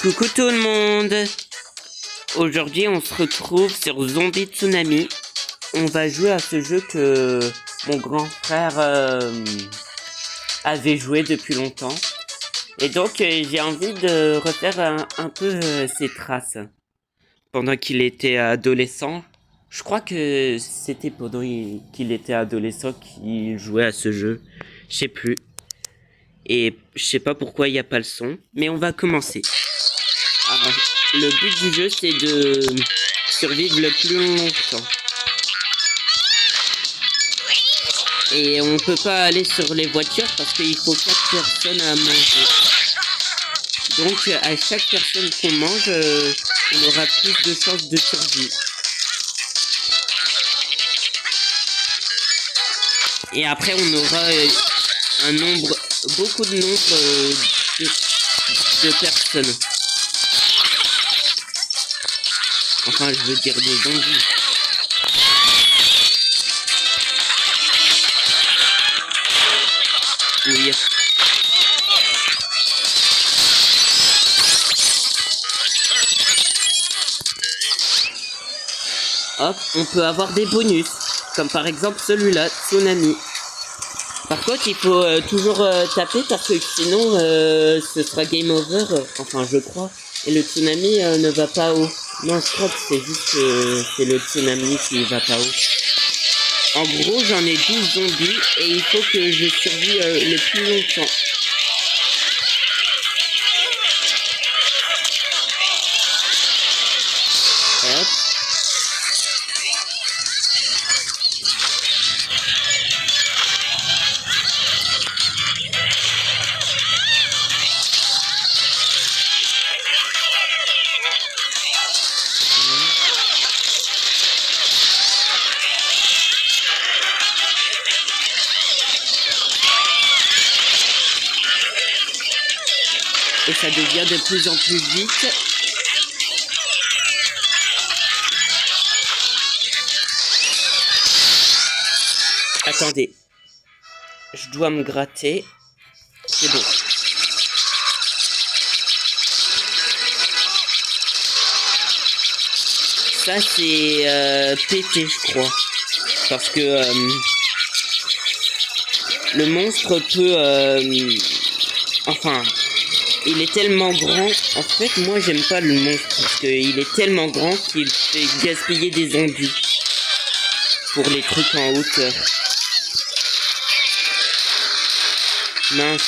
Coucou tout le monde. Aujourd'hui on se retrouve sur Zombie Tsunami. On va jouer à ce jeu que mon grand frère avait joué depuis longtemps. Et donc j'ai envie de refaire un peu ses traces. Pendant qu'il était adolescent. Je crois que c'était pendant qu'il était adolescent qu'il jouait à ce jeu. Je sais plus. Et je sais pas pourquoi il n'y a pas le son. Mais on va commencer. Alors, le but du jeu, c'est de survivre le plus longtemps. Et on peut pas aller sur les voitures parce qu'il faut 4 personnes à manger. Donc, à chaque personne qu'on mange, on aura plus de chances de survie. Et après, on aura beaucoup de nombre de personnes. Enfin, je veux dire des zombies. Oui. Hop, on peut avoir des bonus. Comme par exemple celui-là, Tsunami. Par contre, il faut toujours taper parce que sinon, ce sera game over. Enfin, je crois. Et le tsunami ne va pas haut. Non, je crois que c'est juste c'est le tsunami qui va pas haut. En gros, j'en ai 12 zombies et il faut que je survis le plus longtemps. Hop. Et ça devient de plus en plus vite. Attendez. Je dois me gratter. C'est bon. Ça c'est pété, je crois. Parce que le monstre peut... enfin... Il est tellement grand. En fait, moi, j'aime pas le monstre. Parce qu'il est tellement grand qu'il fait gaspiller des zombies. Pour les trucs en hauteur. Mince.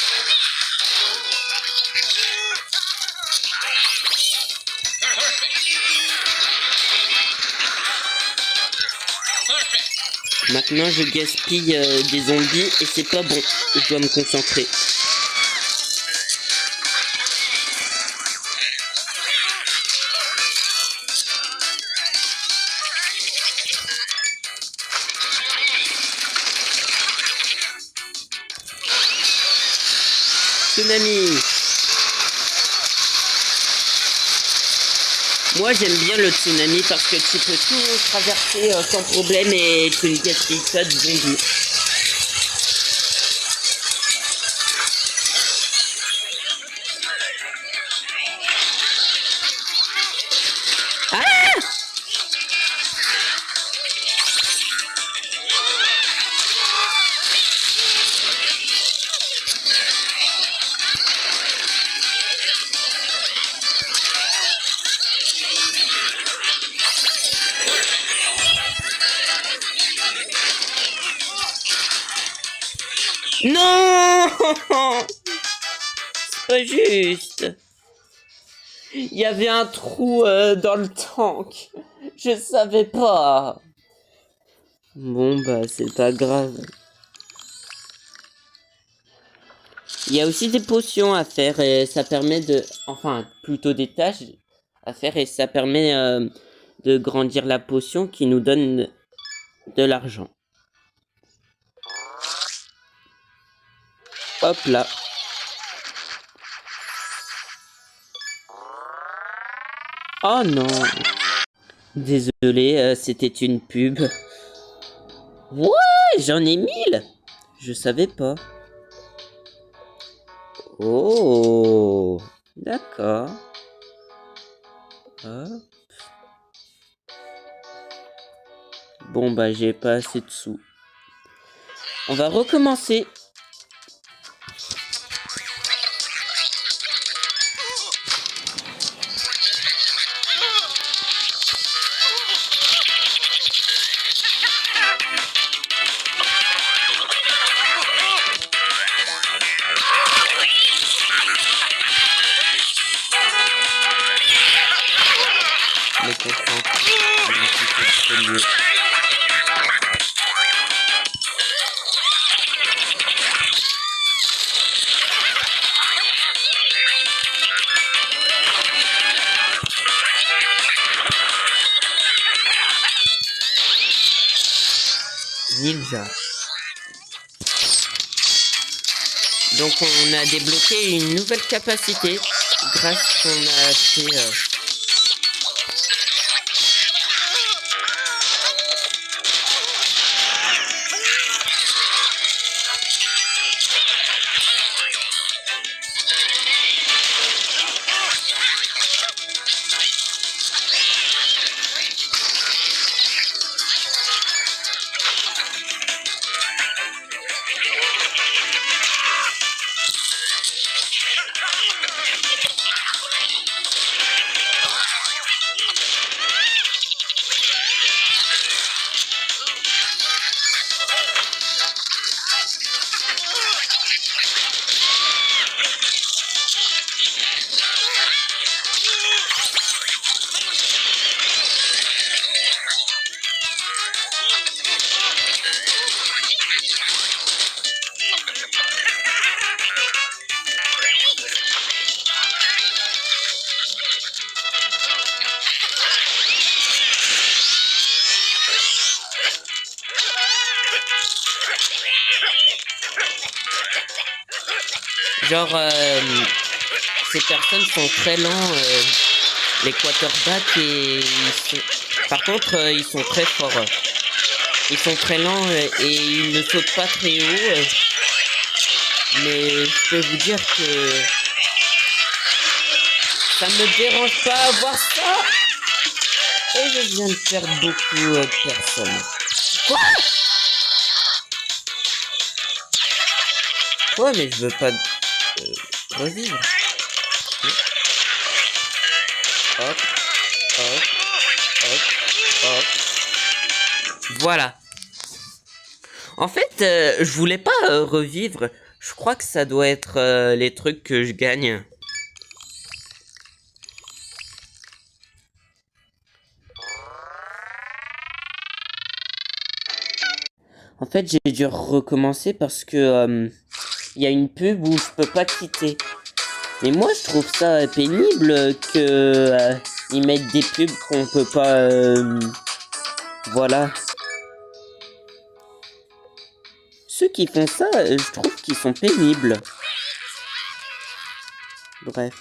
Maintenant, je gaspille des zombies et c'est pas bon. Je dois me concentrer. Tsunami. Moi j'aime bien le tsunami parce que tu peux tout traverser sans problème et tu ne gaspilles pas de zombies. Ah! Non! C'est pas juste. Il y avait un trou dans le tank. Je savais pas. Bon bah c'est pas grave. Il y a aussi des potions à faire et ça permet de... Enfin, plutôt des tâches à faire et ça permet de grandir la potion qui nous donne de l'argent. Hop là. Oh non. Désolé, c'était une pub. Ouais, j'en ai 1000. Je savais pas. Oh, d'accord. Hop. Bon bah j'ai pas assez de sous. On va recommencer. Me concentre. Ninja. Donc on a débloqué une nouvelle capacité grâce qu'on a acheté genre ces personnes sont très lents, les quarterbacks, et par contre ils sont très forts. Ils sont très lents et ils ne sautent pas très haut. Mais je peux vous dire que ça me dérange pas à voir ça. Et je viens de perdre beaucoup de personnes. Quoi? Quoi? Mais je veux pas revivre. Hop, hop, hop, hop. Voilà. En fait, je voulais pas revivre. Je crois que ça doit être les trucs que je gagne. En fait, j'ai dû recommencer parce que il y a une pub où je peux pas quitter. Mais moi, je trouve ça pénible que ils mettent des pubs qu'on peut pas. Voilà. Ceux qui font ça, je trouve qu'ils sont pénibles. Bref.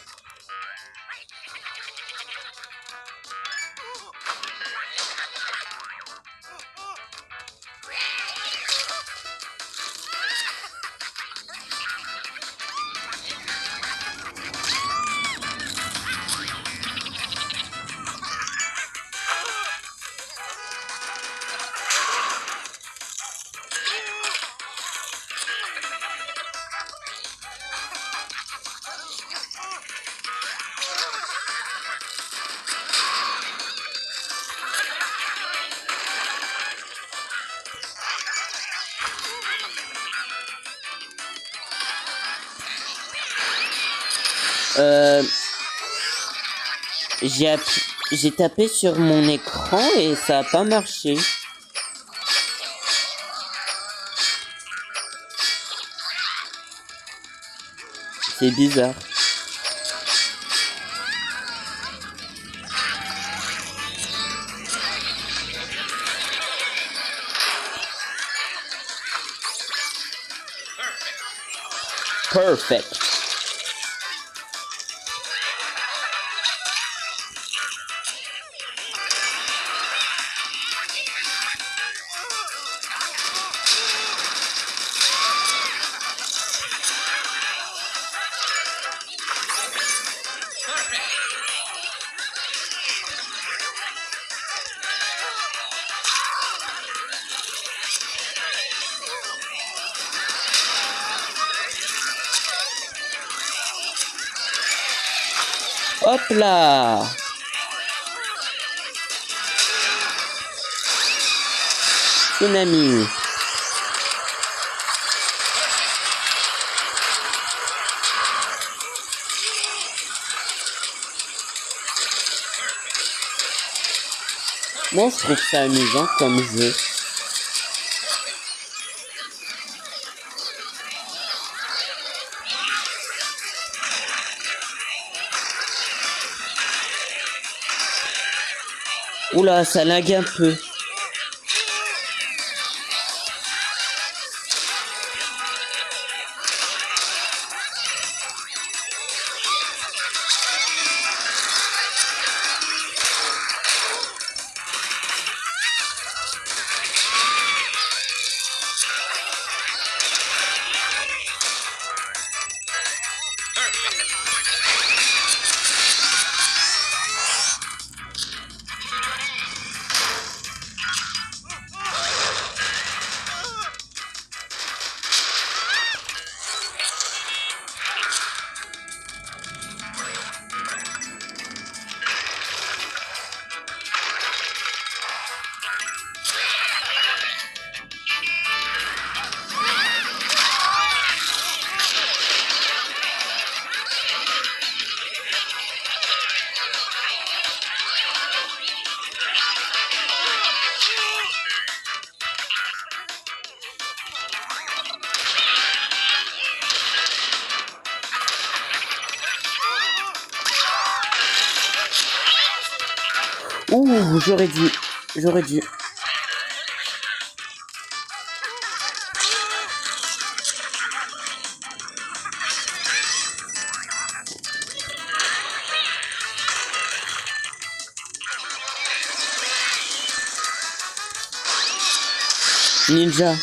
J'ai tapé sur mon écran et ça a pas marché. C'est bizarre. Perfect. Hop là! Tsunami. Moi, je trouve ça amusant comme jeu. Oula, ça lag un peu. Ouh, j'aurais dû. Ninja.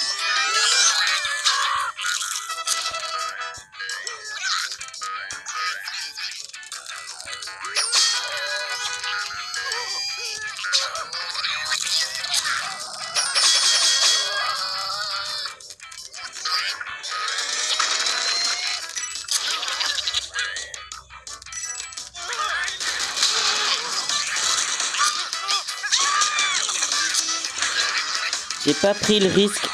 J'ai pas pris le risque.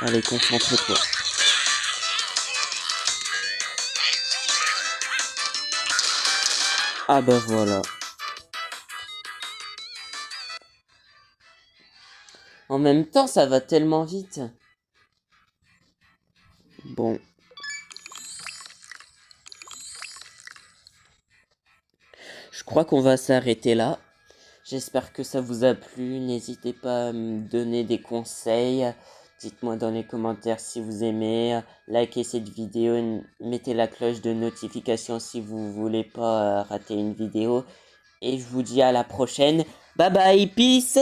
Allez, concentre-toi. Ah bah voilà. En même temps, ça va tellement vite. Bon. Je crois qu'on va s'arrêter là. J'espère que ça vous a plu. N'hésitez pas à me donner des conseils. Dites-moi dans les commentaires si vous aimez. Likez cette vidéo. Mettez la cloche de notification si vous voulez pas rater une vidéo. Et je vous dis à la prochaine. Bye bye, peace!